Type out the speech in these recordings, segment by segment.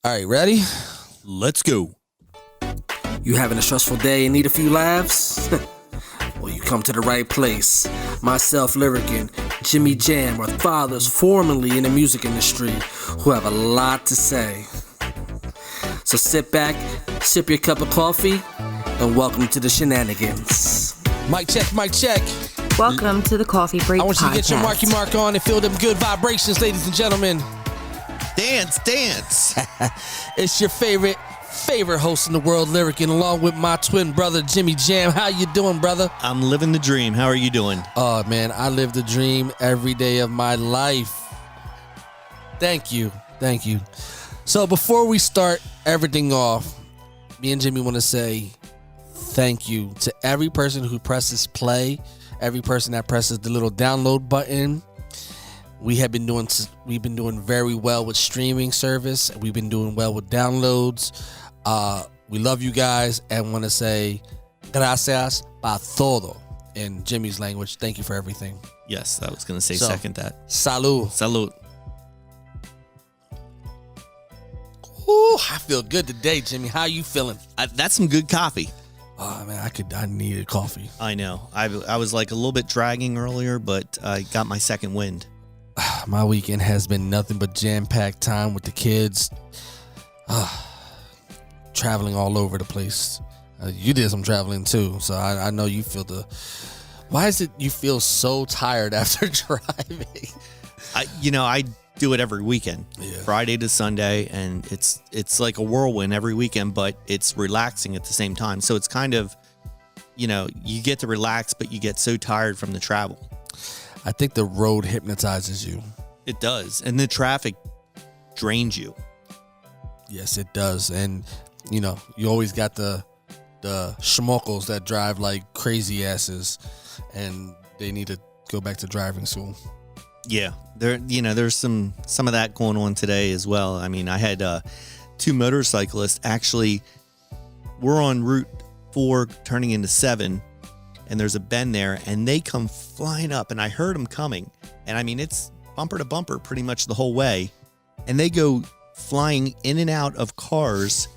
All right, ready? Let's go. You having a stressful day and need a few laughs? Well, you come to the right place. Myself, Lyric, and Jimmy Jam are fathers formerly in the music industry who have a lot to say. So sit back, sip your cup of coffee, and welcome to the shenanigans. Mic check, mic check. Welcome to the Coffee Break Podcast. I want you to get your marky mark on and feel them good vibrations, ladies and gentlemen. Dance. It's your favorite host in the world, Lyric, and along with my twin brother, Jimmy Jam. How you doing, brother? I'm living the dream. How are you doing? Oh, man, I live the dream every day of my life. Thank you. So before we start everything off, me and Jimmy want to say thank you to every person who presses play, every person that presses the little download button. We've been doing very well with streaming service. We've been doing well with downloads. We love you guys and want to say gracias pa todo in Jimmy's language. Thank you for everything. Yes, I was going to say second that. Salud. Ooh, I feel good today, Jimmy. How you feeling? That's some good coffee. Oh, man, I needed coffee. I know. I was like a little bit dragging earlier, but I got my second wind. My weekend has been nothing but jam-packed time with the kids. Traveling all over the place. You did some traveling too, so I know you feel Why is it you feel so tired after driving? I do it every weekend, Friday to Sunday, and it's like a whirlwind every weekend, but it's relaxing at the same time. So it's kind of, you get to relax, but you get so tired from the travel. I think the road hypnotizes you. It does, and the traffic drains you. Yes, it does, and you always got the schmuckles that drive like crazy asses, and they need to go back to driving school. Yeah, there's some of that going on today as well. I mean, I had two motorcyclists. Actually, we're on Route 4 turning into 7, and there's a bend there, and they come flying up, and I heard them coming, and I mean, it's bumper to bumper pretty much the whole way, and they go flying in and out of cars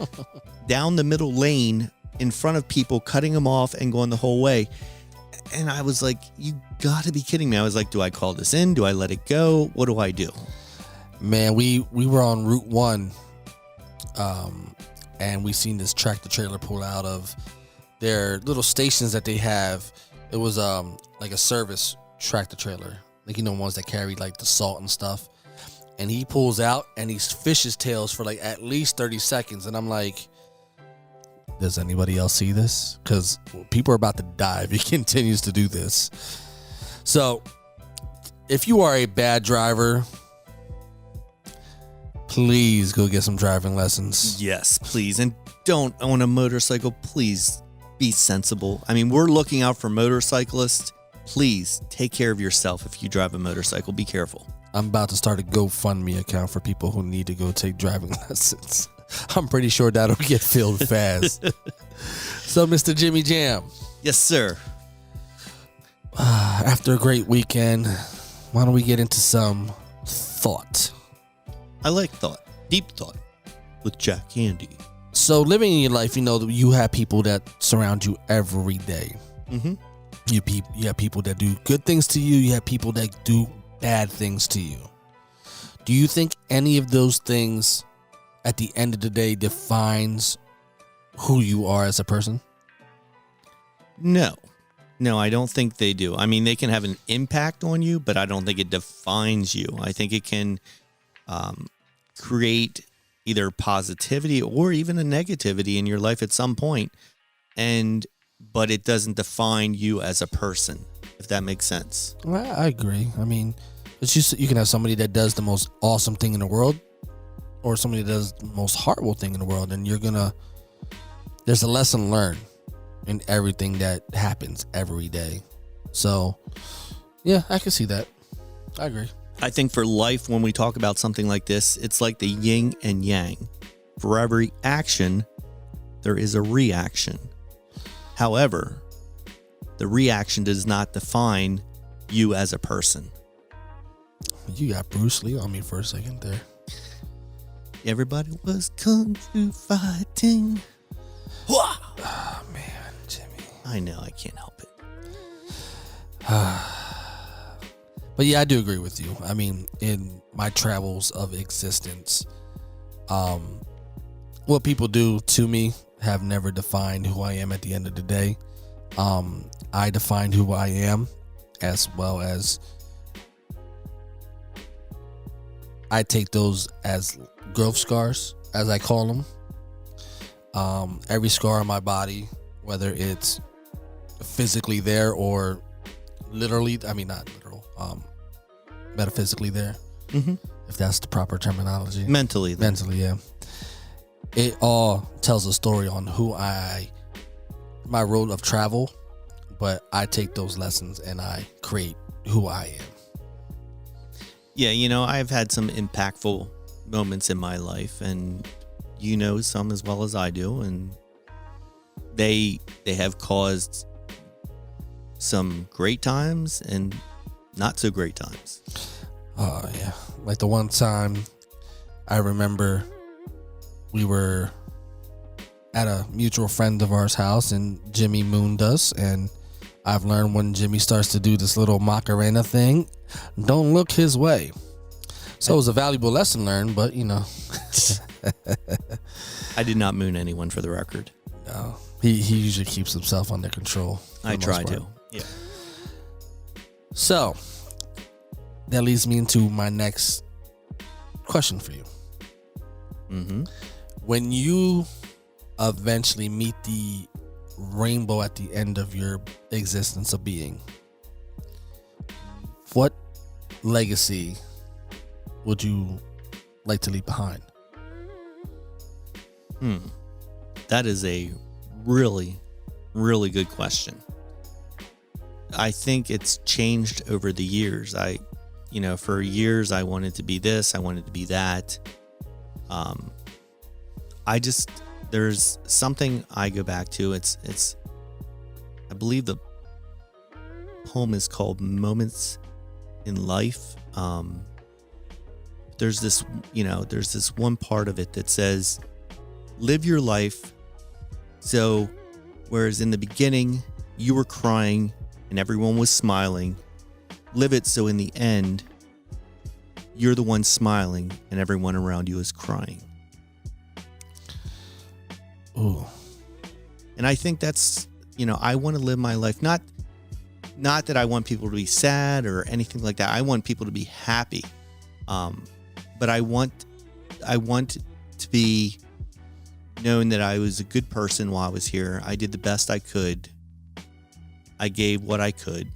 down the middle lane in front of people, cutting them off and going the whole way. And I was like, you got to be kidding me. I was like, do I call this in? Do I let it go? What do I do? Man, we were on Route 1, and we seen this tractor trailer pull out of their little stations that they have. It was like a service tractor trailer, like ones that carry like the salt and stuff. And he pulls out and he fishes tails for like at least 30 seconds, and I'm like, does anybody else see this? Because people are about to die if he continues to do this. So, if you are a bad driver, please go get some driving lessons. Yes, please. And don't own a motorcycle. Please be sensible. I mean, we're looking out for motorcyclists. Please take care of yourself if you drive a motorcycle. Be careful. I'm about to start a GoFundMe account for people who need to go take driving lessons. I'm pretty sure that'll get filled fast. So, Mr. Jimmy Jam. Yes, sir. After a great weekend, why don't we get into some thought? I like thought. Deep thought with Jack Candy. So, living in your life, you have people that surround you every day. Mm-hmm. You have people that do good things to you. You have people that do bad things to you. Do you think any of those things at the end of the day defines who you are as a person? No, I don't think they do. I mean, they can have an impact on you, but I don't think it defines you. I think it can create either positivity or even a negativity in your life at some point, but it doesn't define you as a person, if that makes sense. Well, I agree. I mean, it's just, you can have somebody that does the most awesome thing in the world, or somebody that does the most horrible thing in the world, and there's a lesson learned in everything that happens every day. So, yeah, I can see that. I agree. I think for life, when we talk about something like this, it's like the yin and yang. For every action, there is a reaction. However, the reaction does not define you as a person. You got Bruce Lee on me for a second there. Everybody was kung fu fighting. Oh, man, Jimmy. I know, I can't help it. But yeah, I do agree with you. I mean, in my travels of existence, what people do to me have never defined who I am at the end of the day. I define who I am, as well as I take those as growth scars, as I call them. Every scar on my body, whether it's physically there or literally, I mean, not literal, metaphysically there, if that's the proper terminology. Mentally, yeah. It all tells a story on my road of travel, but I take those lessons and I create who I am. Yeah, you know, I've had some impactful moments in my life, and you know some as well as I do, and they have caused some great times and not so great times. Oh, yeah. Like the one time I remember we were at a mutual friend of ours' house and Jimmy mooned us, and I've learned when Jimmy starts to do this little Macarena thing, don't look his way. So it was a valuable lesson learned, but you know. I did not moon anyone, for the record. No. He usually keeps himself under control. I try to. Yeah. So that leads me into my next question for you. When you eventually meet the rainbow at the end of your existence of being, what legacy would you like to leave behind? That is a really, really good question. I think it's changed over the years. For years I wanted to be this, I wanted to be that. There's something I go back to. It's I believe the poem is called Moments in Life. There's this one part of it that says, live your life so whereas in the beginning you were crying and everyone was smiling, live it so in the end you're the one smiling and everyone around you is crying. Ooh. And I think that's, I want to live my life, not that I want people to be sad or anything like that. I want people to be happy. But I want to be known that I was a good person while I was here. I did the best I could. I gave what I could.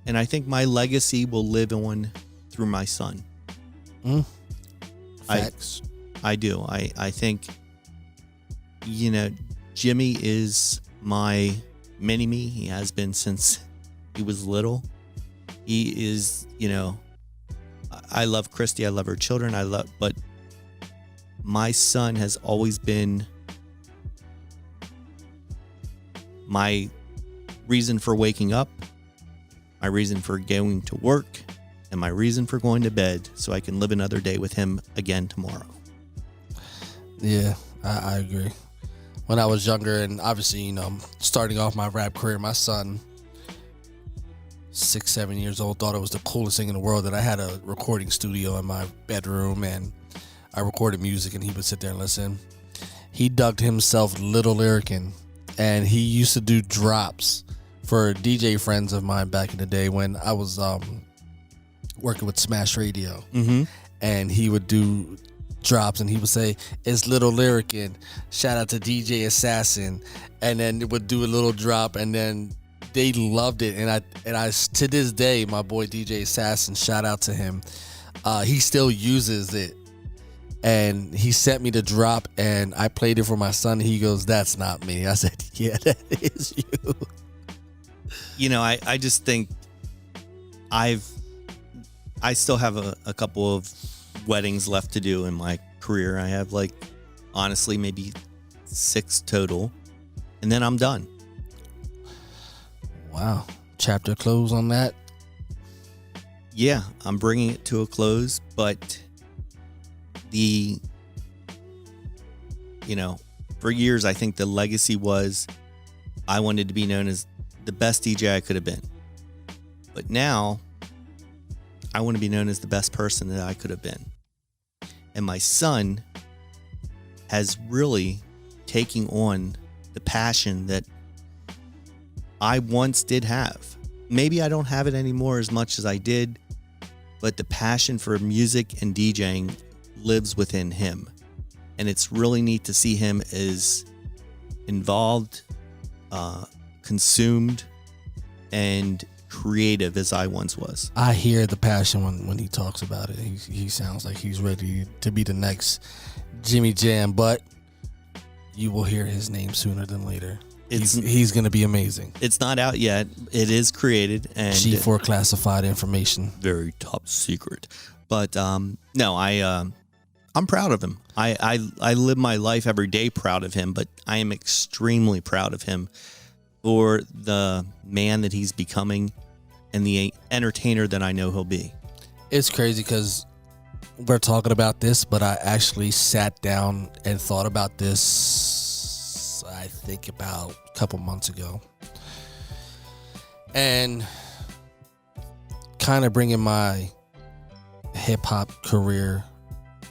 And I think my legacy will live on through my son. Facts. I do. I think, Jimmy is my mini-me. He has been since he was little. He is, I love Christy. I love her children. But my son has always been my reason for waking up, my reason for going to work, and my reason for going to bed so I can live another day with him again tomorrow. Yeah, I agree. When I was younger and obviously, starting off my rap career, my son, 6-7 years old, thought it was the coolest thing in the world that I had a recording studio in my bedroom and I recorded music and he would sit there and listen. He dubbed himself Little Lyrickin', and he used to do drops for DJ friends of mine back in the day when I was working with Smash Radio. And he would do drops and he would say, it's Little Lyrickin', shout out to DJ Assassin, and then it would do a little drop, and then they loved it. And I to this day, my boy DJ Assassin, shout out to him, he still uses it. And he sent me the drop and I played it for my son. He goes, that's not me. I said, yeah, that is you. I just think I still have a couple of weddings left to do in my career. I have honestly maybe 6 total, and then I'm done. Wow. Chapter close on that? Yeah, I'm bringing it to a close, but the, for years, I think the legacy was I wanted to be known as the best DJ I could have been. But now I want to be known as the best person that I could have been. And my son has really taken on the passion that I once did have. Maybe I don't have it anymore as much as I did, but the passion for music and DJing lives within him. And it's really neat to see him as involved, consumed, and creative as I once was. I hear the passion when he talks about it. He sounds like he's ready to be the next Jimmy Jam, but you will hear his name sooner than later. He's going to be amazing. It's not out yet. It is created and G4 classified information. Very top secret. But no, I'm proud of him. I live my life every day proud of him, but I am extremely proud of him for the man that he's becoming and the entertainer that I know he'll be. It's crazy because we're talking about this, but I actually sat down and thought about this, I think about a couple months ago. And kind of bringing my hip-hop career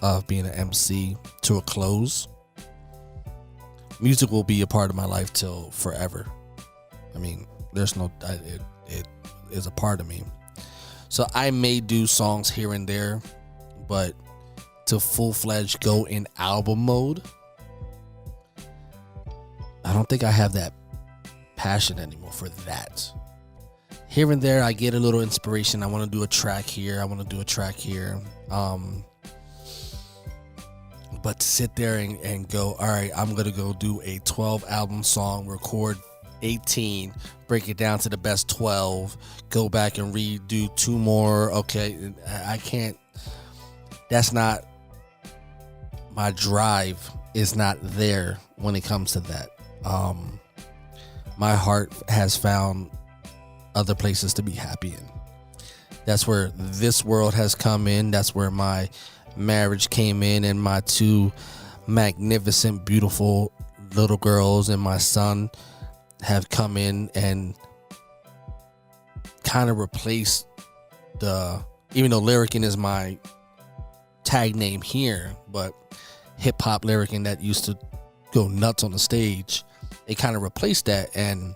of being an MC to a close. Music will be a part of my life till forever. I mean, there's no, it is a part of me. So I may do songs here and there, but to full-fledged go in album mode, I don't think I have that passion anymore for that. Here and there, I get a little inspiration. I want to do a track here. I want to do a track here. But to sit there and go, all right, I'm going to go do a 12-album song, record 18, break it down to the best 12, go back and redo 2 more. Okay, I can't. That's not, my drive is not there when it comes to that. My heart has found other places to be happy in. That's where this world has come in. That's where my marriage came in, and my 2 magnificent, beautiful little girls and my son have come in and kind of replaced even though Lyrickin is my tag name here, but hip hop Lyrickin that used to go nuts on the stage, they kind of replaced that, and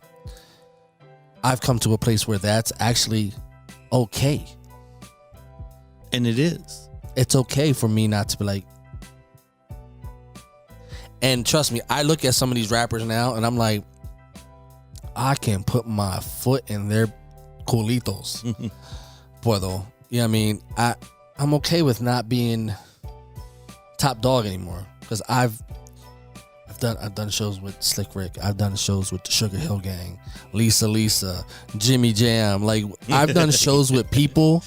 I've come to a place where that's actually okay. And it is. It's okay for me not to be like, and trust me, I look at some of these rappers now and I'm like, I can put my foot in their culitos. Puedo. You know what I mean? I'm okay with not being top dog anymore, because I've done shows with Slick Rick. I've done shows with the Sugar Hill Gang, Lisa, Jimmy Jam. Like, I've done shows with people,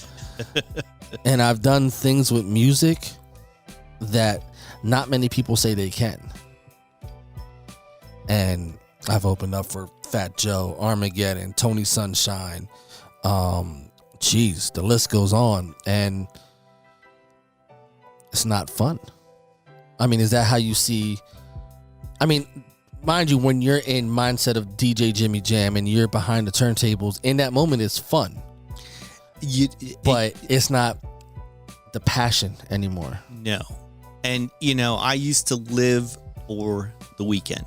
and I've done things with music that not many people say they can. And I've opened up for Fat Joe, Armageddon, Tony Sunshine. The list goes on, and it's not fun. I mean, is that how you see? I mean, mind you, when you're in mindset of DJ Jimmy Jam and you're behind the turntables, in that moment it's fun. But it's not the passion anymore. No. And, I used to live for the weekend.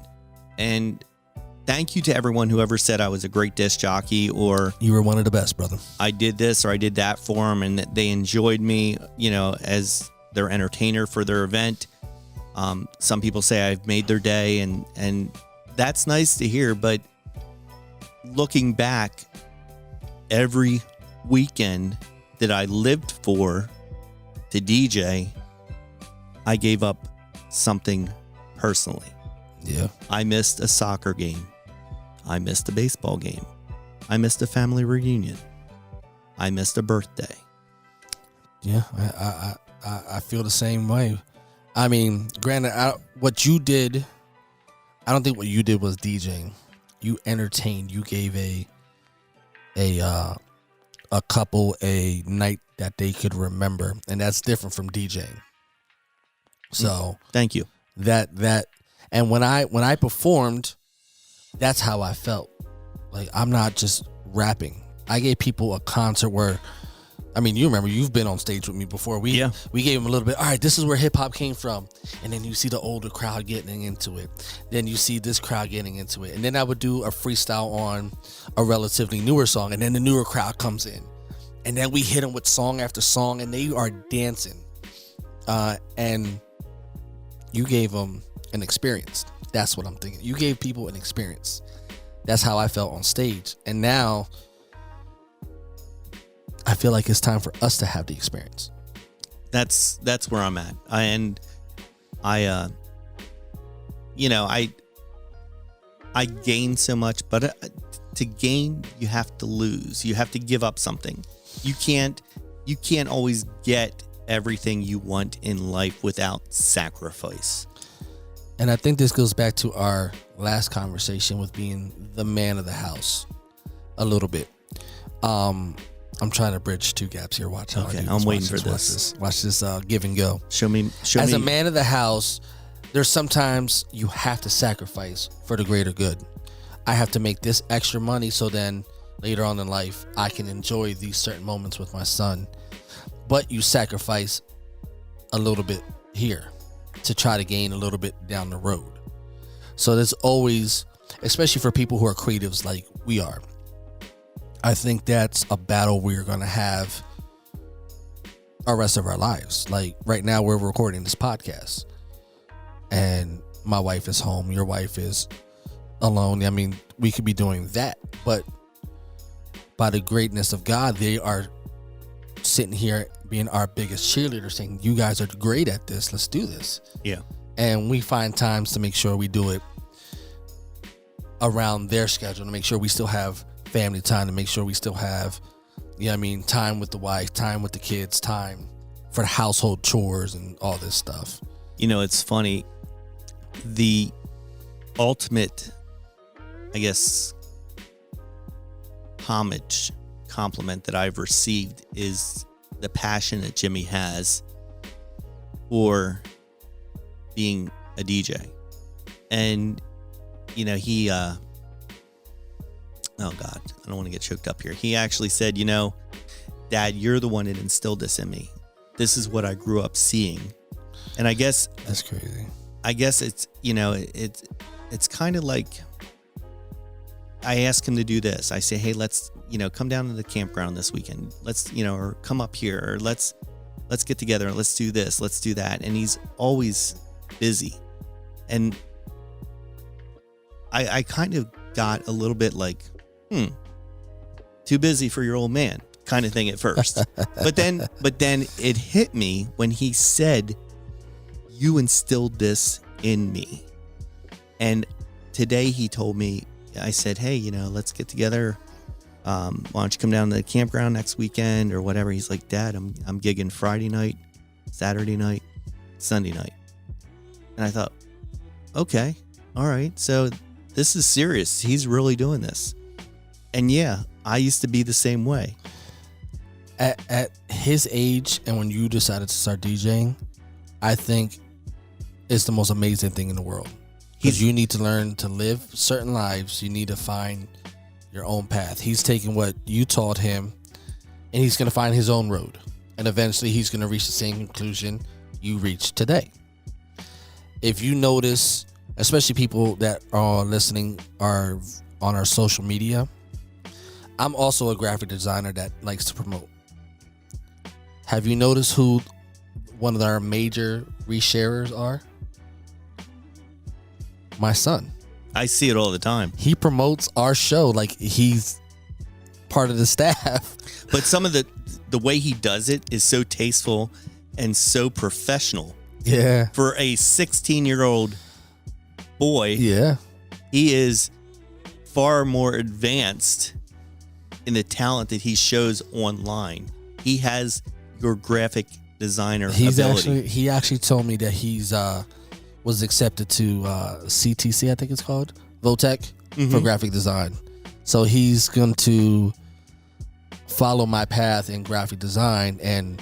And thank you to everyone who ever said I was a great disc jockey, or you were one of the best, brother. I did this or I did that for them, and that they enjoyed me, as their entertainer for their event. Some people say I've made their day, and that's nice to hear. But looking back, every weekend that I lived for to DJ, I gave up something personally. Yeah. I missed a soccer game. I missed a baseball game. I missed a family reunion. I missed a birthday. Yeah, I feel the same way. I mean, granted, what you did, I don't think what you did was DJing. You entertained. You gave a couple a night that they could remember, and that's different from DJing. So thank you. That and when I performed, that's how I felt. Like, I'm not just rapping. I gave people a concert where, I mean, you remember, you've been on stage with me before. We gave them a little bit. All right, this is where hip hop came from, and then you see the older crowd getting into it. Then you see this crowd getting into it, and then I would do a freestyle on a relatively newer song, and then the newer crowd comes in, and then we hit them with song after song, and they are dancing. And you gave them an experience. That's what I'm thinking. You gave people an experience. That's how I felt on stage. And now I feel like it's time for us to have the experience. That's where I'm at. I gain so much, but to gain, you have to lose. You have to give up something. You can't always get everything you want in life without sacrifice. And I think this goes back to our last conversation with being the man of the house a little bit. I'm trying to bridge two gaps here. Watch how I do this. I'm waiting for this. Watch this give and go. Show me. As a man of the house, there's sometimes you have to sacrifice for the greater good. I have to make this extra money so then later on in life I can enjoy these certain moments with my son. But you sacrifice a little bit here to try to gain a little bit down the road. So there's always, especially for people who are creatives like we are, I think that's a battle we're going to have our rest of our lives. Like right now we're recording this podcast and my wife is home. Your wife is alone. I mean, we could be doing that, but by the greatness of God, they are sitting here being our biggest cheerleader, saying, you guys are great at this. Let's do this. Yeah. And we find times to make sure we do it around their schedule, to make sure we still have family time, to make sure we still have, time with the wife, time with the kids, time for the household chores and all this stuff. It's funny. The ultimate, I guess, compliment that I've received is the passion that Jimmy has for being a DJ. And he oh God, I don't want to get choked up here. He actually said, Dad, you're the one that instilled this in me. This is what I grew up seeing. And I guess that's crazy. I guess it's it's kind of like I ask him to do this. I say, hey, let's, come down to the campground this weekend. Let's, or come up here, or let's get together and let's do this, let's do that. And he's always busy. And I kind of got a little bit like, too busy for your old man kind of thing at first. But then it hit me when he said, you instilled this in me. And today he told me, I said, hey, let's get together. Why don't you come down to the campground next weekend or whatever? He's like, Dad, I'm gigging Friday night, Saturday night, Sunday night. And I thought, okay, all right. So this is serious. He's really doing this. And yeah, I used to be the same way. At his age, and when you decided to start DJing, I think it's the most amazing thing in the world. Because you need to learn to live certain lives. You need to find your own path. He's taking what you taught him, and he's going to find his own road. And eventually he's going to reach the same conclusion you reached today. If you notice, especially people that are listening are on our social media, I'm also a graphic designer that likes to promote. Have you noticed who one of our major resharers are? My son. I see it all the time. He promotes our show like he's part of the staff. But some of the way he does it is so tasteful and so professional. Yeah. For a 16-year-old boy, yeah, he is far more advanced in the talent that he shows online. He has your graphic designer ability. He actually told me that he's was accepted to CTC, I think it's called, Votech, for graphic design. So he's going to follow my path in graphic design, and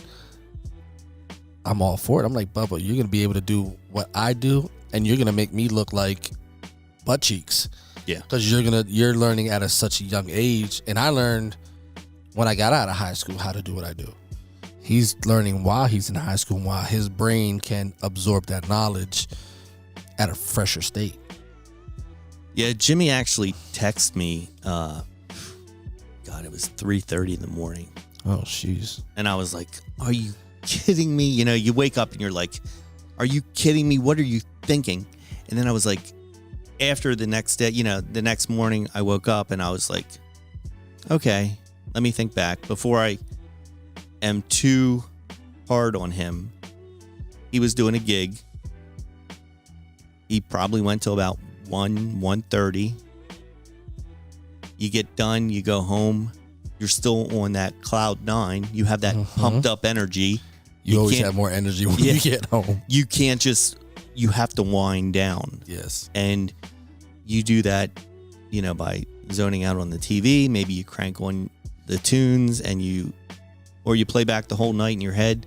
I'm all for it. I'm like, Bubba, you're gonna be able to do what I do, and you're gonna make me look like butt cheeks. Yeah. Because you're learning at such a young age, and I learned when I got out of high school how to do what I do. He's learning while he's in high school, while his brain can absorb that knowledge at a fresher state. Yeah, Jimmy actually texted me. God, it was 3:30 in the morning. Oh, jeez. And I was like, are you kidding me? You know, you wake up and you're like, are you kidding me? What are you thinking? And then I was like, after the next day, the next morning I woke up and I was like, okay, let me think back. Before I am too hard on him, he was doing a gig. He probably went till about 1:30. You get done, you go home. You're still on that cloud 9. You have that pumped up energy. You always have more energy when you get home. You can't you have to wind down. Yes. And you do that, by zoning out on the TV. Maybe you crank on the tunes or you play back the whole night in your head,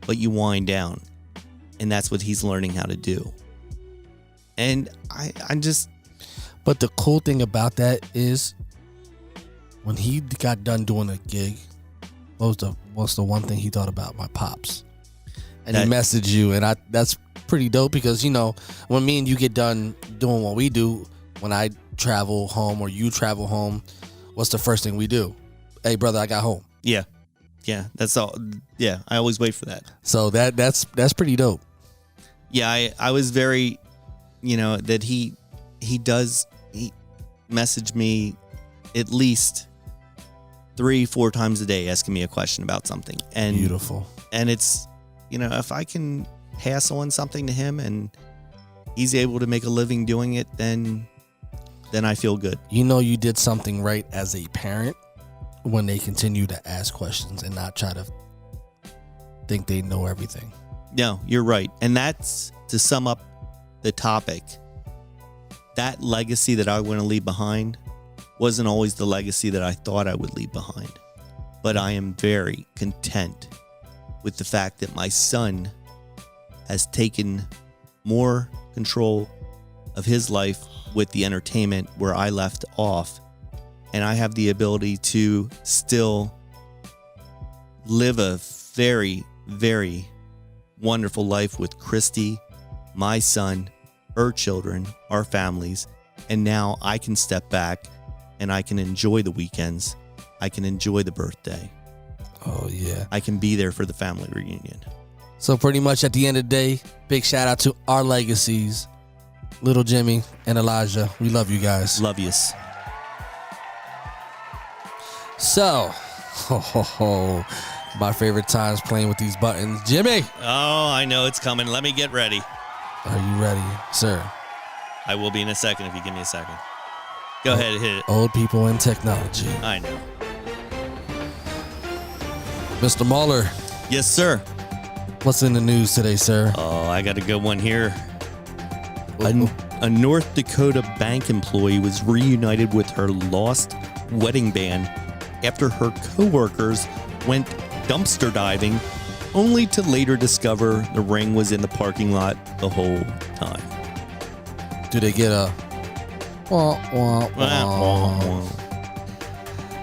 but you wind down. And that's what he's learning how to do. And I'm just. But the cool thing about that is when he got done doing a gig, what's the one thing he thought about? My pops. And he messaged you, and that's pretty dope because, when me and you get done doing what we do, when I travel home or you travel home, what's the first thing we do? Hey, brother, I got home. Yeah. Yeah, that's all. Yeah, I always wait for that. So that's pretty dope. Yeah, I was very, that he messaged me at least 3-4 times a day asking me a question about something. And beautiful. And it's, if I can pass on something to him and he's able to make a living doing it, then I feel good. You did something right as a parent when they continue to ask questions and not try to think they know everything. No, you're right. And that's, to sum up the topic, that legacy that I want to leave behind wasn't always the legacy that I thought I would leave behind. But I am very content with the fact that my son has taken more control of his life with the entertainment where I left off. And I have the ability to still live a very, very wonderful life with Christy, my son, her children, our families. And now I can step back and I can enjoy the weekends. I can enjoy the birthday. Oh, yeah. I can be there for the family reunion. So pretty much at the end of the day, big shout out to our legacies, Little Jimmy and Elijah. We love you guys. Love yous. So, my favorite times playing with these buttons. Jimmy. Oh, I know it's coming. Let me get ready. Are you ready, sir? I will be in a second if you give me a second. Go ahead, hit it. Old people and technology. I know. Mr. Mahler. Yes, sir. What's in the news today, sir? Oh, I got a good one here. A North Dakota bank employee was reunited with her lost wedding band after her coworkers went dumpster diving, only to later discover the ring was in the parking lot the whole time. Do they get a...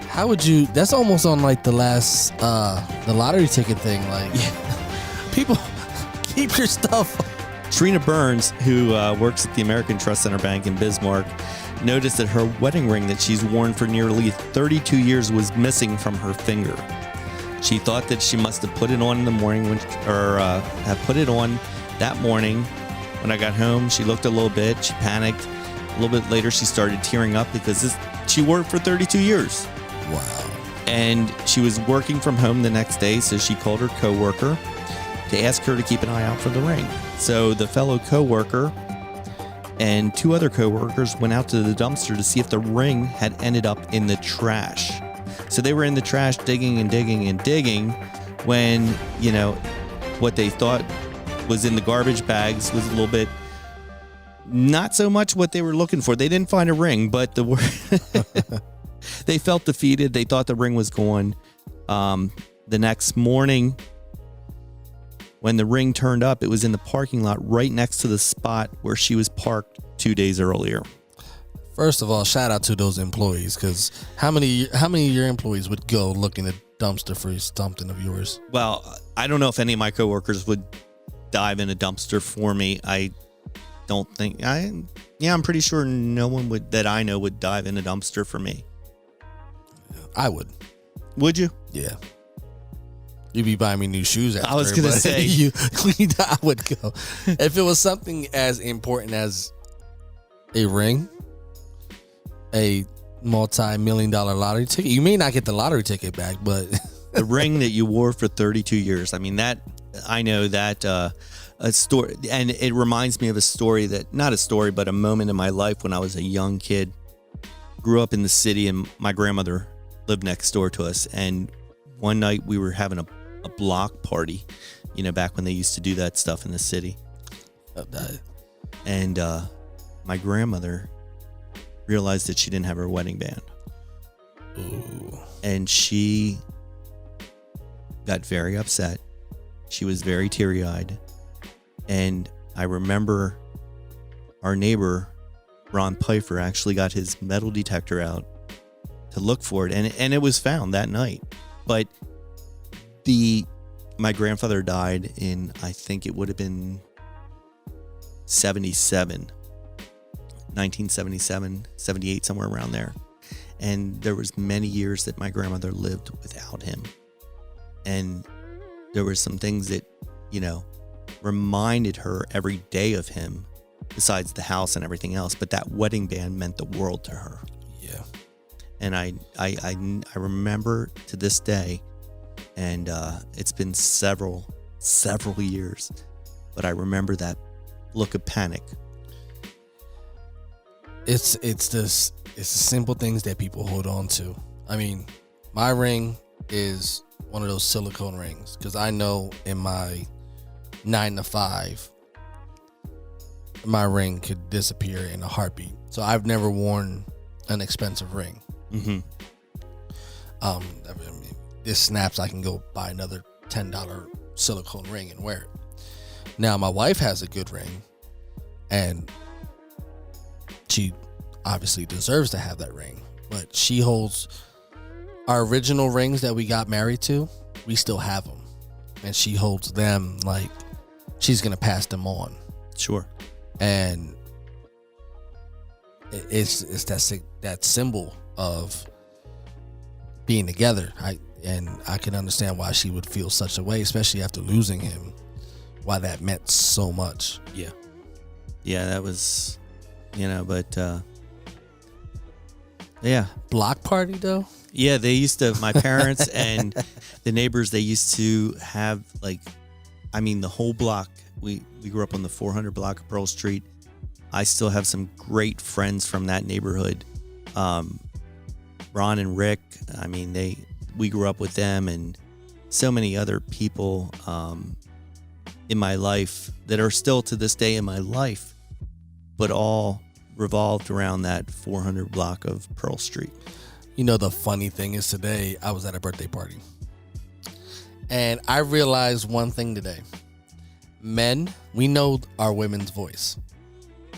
How would you... That's almost on like the last... the lottery ticket thing. Like, people, keep your stuff. Trina Burns, who works at the American Trust Center Bank in Bismarck, noticed that her wedding ring that she's worn for nearly 32 years was missing from her finger. She thought that she must have put it on in the morning, have put it on that morning. When I got home, she looked a little bit. She panicked. A little bit later, she started tearing up because she wore it for 32 years. Wow. And she was working from home the next day, so she called her coworker to ask her to keep an eye out for the ring. So the fellow coworker and 2 other coworkers went out to the dumpster to see if the ring had ended up in the trash. So they were in the trash digging and digging and digging when, what they thought was in the garbage bags was a little bit not so much what they were looking for. They didn't find a ring, but they felt defeated. They thought the ring was gone. The next morning, When the ring turned up, it was in the parking lot right next to the spot where she was parked 2 days earlier. First of all, shout out to those employees, because how many of your employees would go look in a dumpster for something of yours? Well, I don't know if any of my coworkers would dive in a dumpster for me. I don't think I'm pretty sure no one that I know would dive in a dumpster for me. I would. Would you? Yeah. You'd be buying me new shoes after. I was going to say. I would go. If it was something as important as a ring, a multi-million-dollar lottery ticket, you may not get the lottery ticket back, but the ring that you wore for 32 years. I mean, that I know that a story, and it reminds me of a story that, not a story, but a moment in my life when I was a young kid. Grew up in the city, and my grandmother lived next door to us. And one night we were having a block party, back when they used to do that stuff in the city. And my grandmother realized that she didn't have her wedding band. Ooh. And she got very upset. She was very teary-eyed. And I remember our neighbor, Ron Pfeiffer, actually got his metal detector out to look for it. And it was found that night. But my grandfather died in, I think it would have been 1977, 78, somewhere around there. And there was many years that my grandmother lived without him. And there were some things that, reminded her every day of him, besides the house and everything else. But that wedding band meant the world to her. Yeah. And I remember to this day, and it's been several years, but I remember that look of panic. It's the simple things that people hold on to. I mean, my ring is one of those silicone rings, because I know in my 9 to 5, my ring could disappear in a heartbeat. So I've never worn an expensive ring. Mm-hmm. I mean, this snaps, I can go buy another $10 silicone ring and wear it. Now, my wife has a good ring, and she obviously deserves to have that ring, but she holds our original rings that we got married to. We still have them, and she holds them like she's gonna pass them on. Sure. And it's that symbol of being together. I can understand why she would feel such a way, especially after losing him, why that meant so much. Yeah, that was, but yeah. Block party though? Yeah, they used to, my parents and the neighbors, they used to have the whole block. We grew up on the 400 block of Pearl Street. I still have some great friends from that neighborhood. Ron and Rick, we grew up with them, and so many other people in my life that are still to this day in my life, but all revolved around that 400 block of Pearl Street. The funny thing is, today I was at a birthday party, and I realized one thing today. Men, we know our women's voice.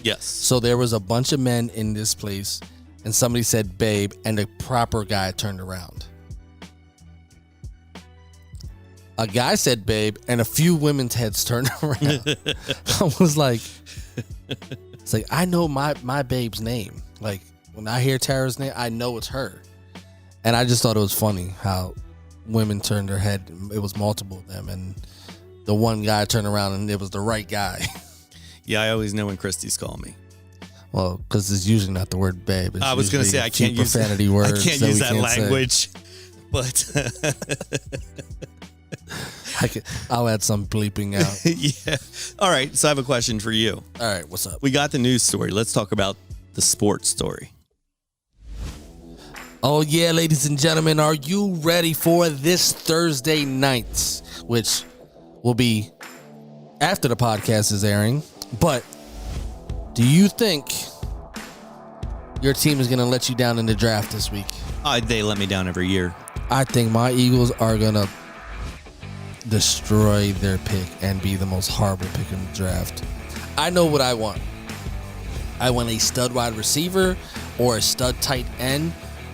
Yes. So there was a bunch of men in this place, and somebody said babe, and the proper guy turned around. A guy said babe, and a few women's heads turned around. I was like, it's like, I know my babe's name. Like, when I hear Tara's name, I know it's her. And I just thought it was funny how women turned their head. It was multiple of them, and the one guy turned around and it was the right guy. Yeah, I always know when Christy's calling me. Well, because it's usually not the word babe. It's I was going to say I can't use profanity words. I can't use that language, but I'll add some bleeping out. Yeah. All right. So I have a question for you. All right, what's up? We got the news story. Let's talk about the sports story. Oh yeah, ladies and gentlemen, are you ready for this Thursday night, which will be after the podcast is airing? But do you think your team is going to let you down in the draft this week? They let me down every year. I think my Eagles are going to destroy their pick and be the most horrible pick in the draft. I know what I want. I want a stud wide receiver or a stud tight end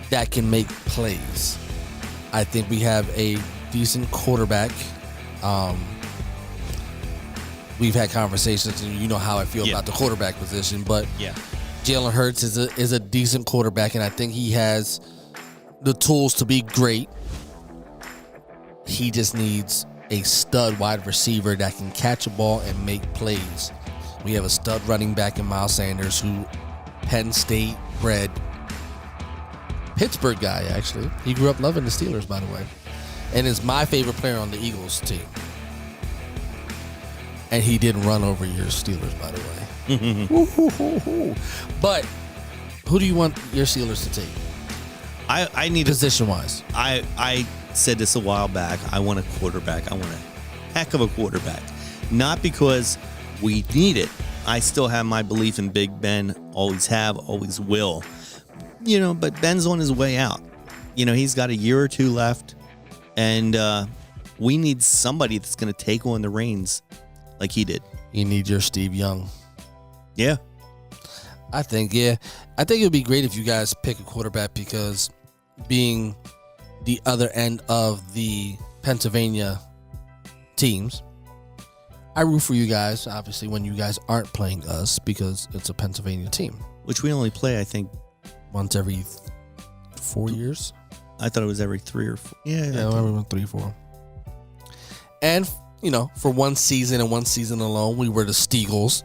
that can make plays. I think we have a decent quarterback. We've had conversations, and you know how I feel about the quarterback position, but Jalen Hurts is a decent quarterback, and I think he has the tools to be great. He just needs a stud wide receiver that can catch a ball and make plays. We have a stud running back in Miles Sanders, who Penn State bred, Pittsburgh guy, actually. He grew up loving the Steelers, by the way, and is my favorite player on the Eagles team. And he didn't run over your Steelers, by the way. But who do you want your Steelers to take? I need position-wise. I said this a while back. I want a quarterback. I want a heck of a quarterback. Not because we need it. I still have my belief in Big Ben. Always have, always will. But Ben's on his way out. He's got a year or two left. And we need somebody that's going to take on the reins like he did. You need your Steve Young. Yeah. I think it would be great if you guys pick a quarterback, because being the other end of the Pennsylvania teams, I root for you guys, obviously, when you guys aren't playing us, because it's a Pennsylvania team. Which we only play, I think, once every 4 years. I thought it was every 3 or 4. Yeah, every 3 or 4. And, for one season and one season alone, we were the Steagles.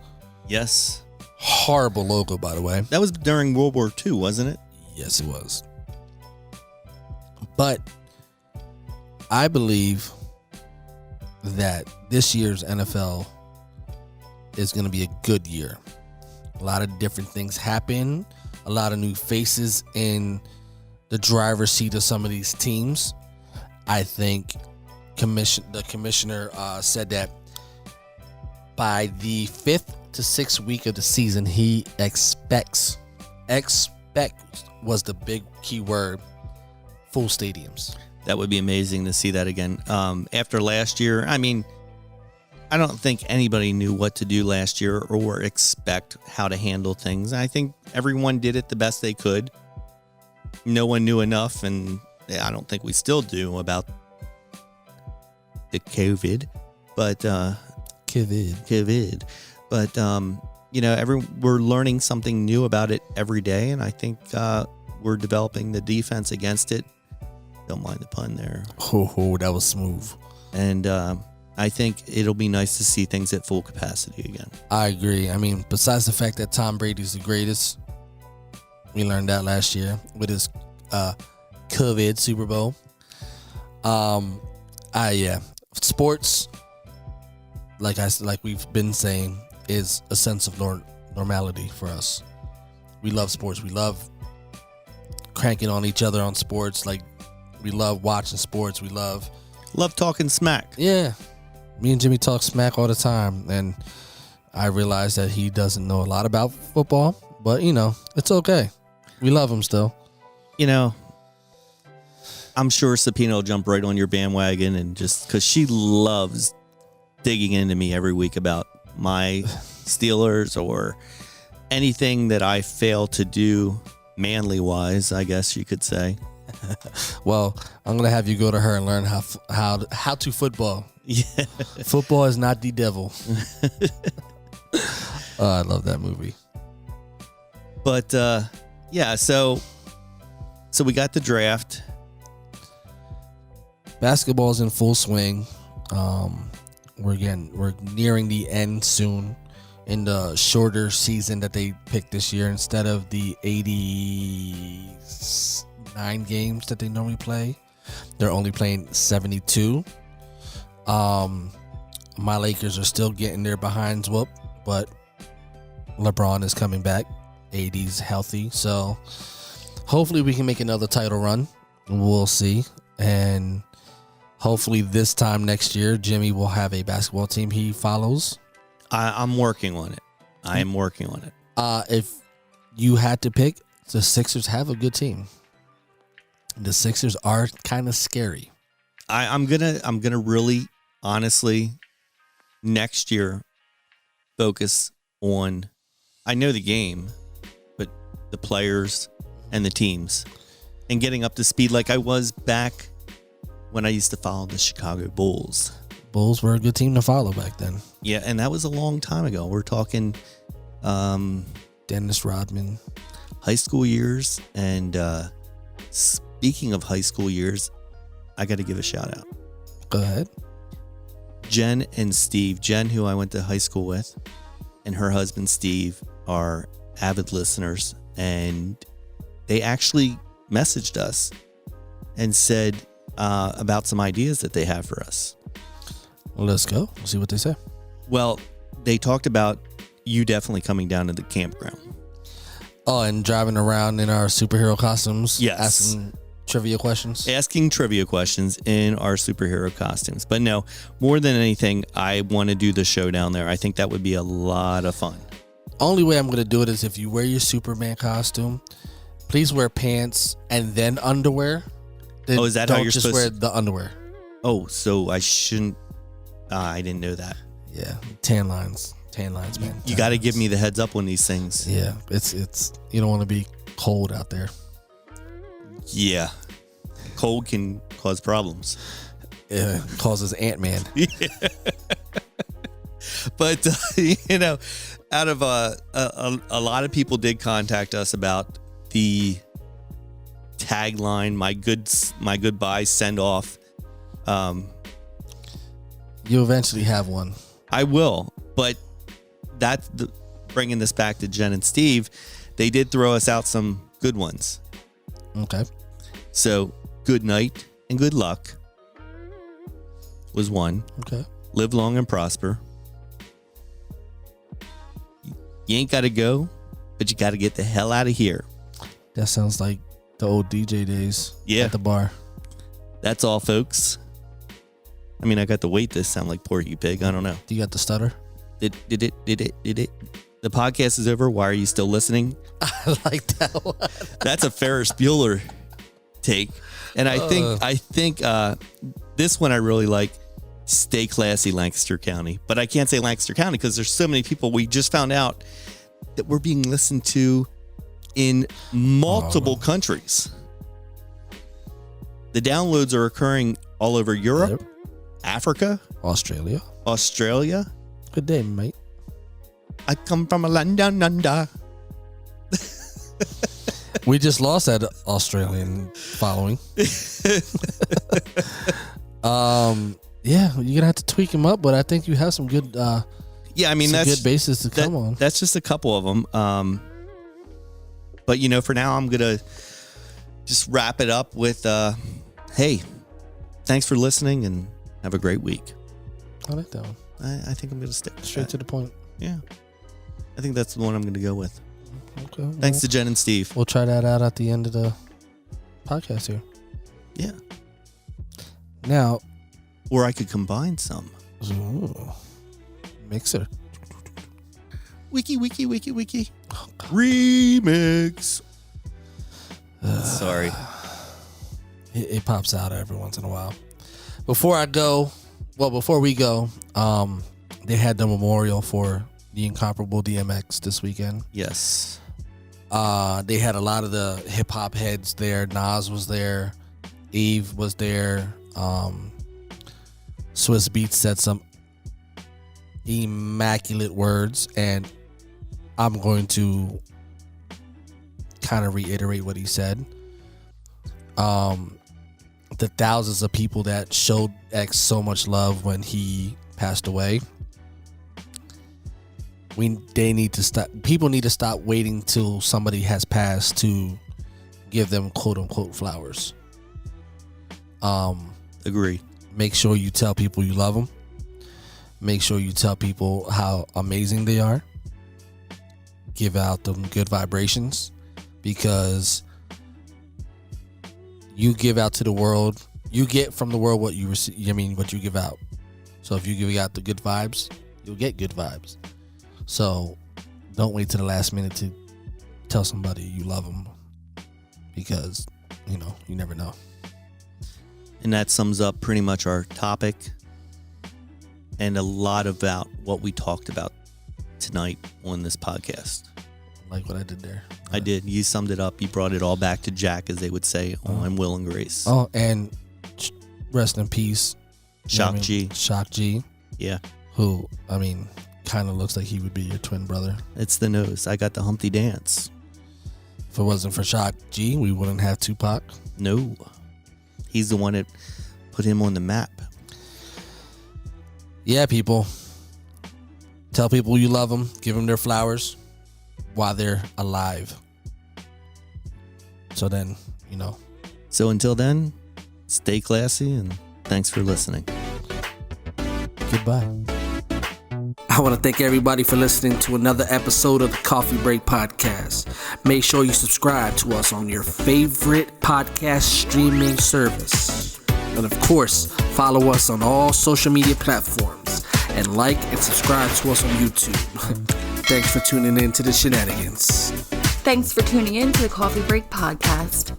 Yes. Horrible logo, by the way. That was during World War II, wasn't it? Yes, it was. But I believe that this year's NFL is going to be a good year. A lot of different things happen. A lot of new faces in the driver's seat of some of these teams. I think the commissioner said that by the 5th to 6th week of the season, he expect was the big key word, full stadiums. That would be amazing to see that again. After last year, I don't think anybody knew what to do last year or expect how to handle things. I think everyone did it the best they could. No one knew enough, and I don't think we still do, about the COVID. But COVID. But we're learning something new about it every day, and I think we're developing the defense against it. Don't mind the pun there. Oh, that was smooth. And I think it'll be nice to see things at full capacity again. I agree. Besides the fact that Tom Brady's the greatest, we learned that last year with his COVID Super Bowl. Sports, like we've been saying, is a sense of normality for us. We love sports. We love cranking on each other on sports. Like, we love watching sports. We love talking smack. Yeah. Me and Jimmy talk smack all the time, and I realize that he doesn't know a lot about football, but it's okay. We love him still. I'm sure Sapina will jump right on your bandwagon, and just because she loves digging into me every week about my Steelers or anything that I fail to do manly wise, I guess you could say. Well, I'm gonna have you go to her and learn how to football. Yeah. Football is not the devil. I love that movie. But so we got the draft. Basketball's in full swing. We're nearing the end soon in the shorter season that they picked this year. Instead of the 89 games that they normally play, they're only playing 72. My Lakers are still getting their behinds whooped, but LeBron is coming back. AD's healthy, so hopefully we can make another title run. We'll see. And hopefully this time next year, Jimmy will have a basketball team he follows. I'm working on it. I am working on it. If you had to pick, the Sixers have a good team. The Sixers are kind of scary. I'm gonna really honestly, next year, focus on, I know the game, but the players and the teams, and getting up to speed like I was back when I used to follow the Chicago Bulls. Bulls were a good team to follow back then. Yeah, and that was a long time ago. We're talking Dennis Rodman. high school years. And speaking of high school years, I got to give a shout out. Go ahead. Jen and Steve. Jen, who I went to high school with, and her husband, Steve, are avid listeners. And they actually messaged us and said about some ideas that they have for us. Well, let's go. We'll see what they say. Well, they talked about you definitely coming down to the campground. Oh, and driving around in our superhero costumes. Yes. Asking trivia questions. Asking trivia questions in our superhero costumes. But no, more than anything, I want to do the show down there. I think that would be a lot of fun. Only way I'm going to do it is if you wear your Superman costume, please wear pants and then underwear. Then Oh, is that how don't you're just supposed wear to- the underwear? Oh, so I shouldn't. I didn't know that. Yeah, tan lines, man. You got to give me the heads up on these things. Yeah, it's you don't want to be cold out there. Yeah. Cold can cause problems. It causes Ant-Man. But, you know, out of a lot of people did contact us about the tagline, my goodbye send off. You eventually have one. I will, but that's bringing this back to Jen and Steve. They did throw us out some good ones. Okay. So, good night and good luck was one. Okay. Live long and prosper. You ain't got to go, but you got to get the hell out of here. That sounds like the old DJ days. Yeah. At the bar. That's all, folks. I mean, I got to wait to sound like Porky Pig. I don't know. Do you got the stutter? Did it? The podcast is over. Why are you still listening? I like that one. That's a Ferris Bueller take. And I think this one I really like. Stay classy, Lancaster County. But I can't say Lancaster County because there's so many people. We just found out that we're being listened to in multiple countries. The downloads are occurring all over Europe, Yep. Africa, Australia. Good day, mate. I come from a land down under. We just lost that Australian following. Yeah, you're gonna have to tweak them up, but I think you have some good. Yeah, I mean some that's good bases to come on. That's just a couple of them. But you know, for now, I'm gonna just wrap it up with, hey, thanks for listening and have a great week. I like that one. I think I'm gonna stick with Straight that. to the point. Yeah, I think that's the one I'm gonna go with. Okay. Thanks to Jen and Steve. We'll try that out at the end of the podcast here. Yeah, Now, or I could combine some. ooh, mixer. Wiki. Remix. Sorry. It pops out every once in a while. Before we go, they had the memorial for the incomparable DMX this weekend. Yes. They had a lot of the hip hop heads there. Nas was there. Eve was there. Swiss Beats said some immaculate words, and I'm going to kind of reiterate what he said. The thousands of people that showed X so much love when he passed away. They need to stop. People need to stop waiting till somebody has passed to give them quote unquote flowers. Agree. Make sure you tell people you love them. Make sure you tell people how amazing they are. Give out them good vibrations, because you give out to the world. You get from the world what you receive. I mean, what you give out. So if you give out the good vibes, you'll get good vibes. So don't wait to the last minute to tell somebody you love them, because you never know. And that sums up pretty much our topic and a lot about what we talked about tonight on this podcast. Like what I did there. I did. You summed it up. You brought it all back to Jack, as they would say on Will and Grace. Oh, and rest in peace, Shock G. Shock G. Yeah. Who, I mean, kind of looks like he would be your twin brother. It's the nose. I got the Humpty Dance. If it wasn't for Shock G, we wouldn't have Tupac. No. He's the one that put him on the map. Yeah, people. Tell people you love them. Give them their flowers while they're alive. So then, you know. So until then, stay classy and thanks for listening. Goodbye. I want to thank everybody for listening to another episode of the Coffee Break Podcast. Make sure you subscribe to us on your favorite podcast streaming service. And of course, follow us on all social media platforms. And like and subscribe to us on YouTube. Thanks for tuning in to the shenanigans. Thanks for tuning in to the Coffee Break Podcast.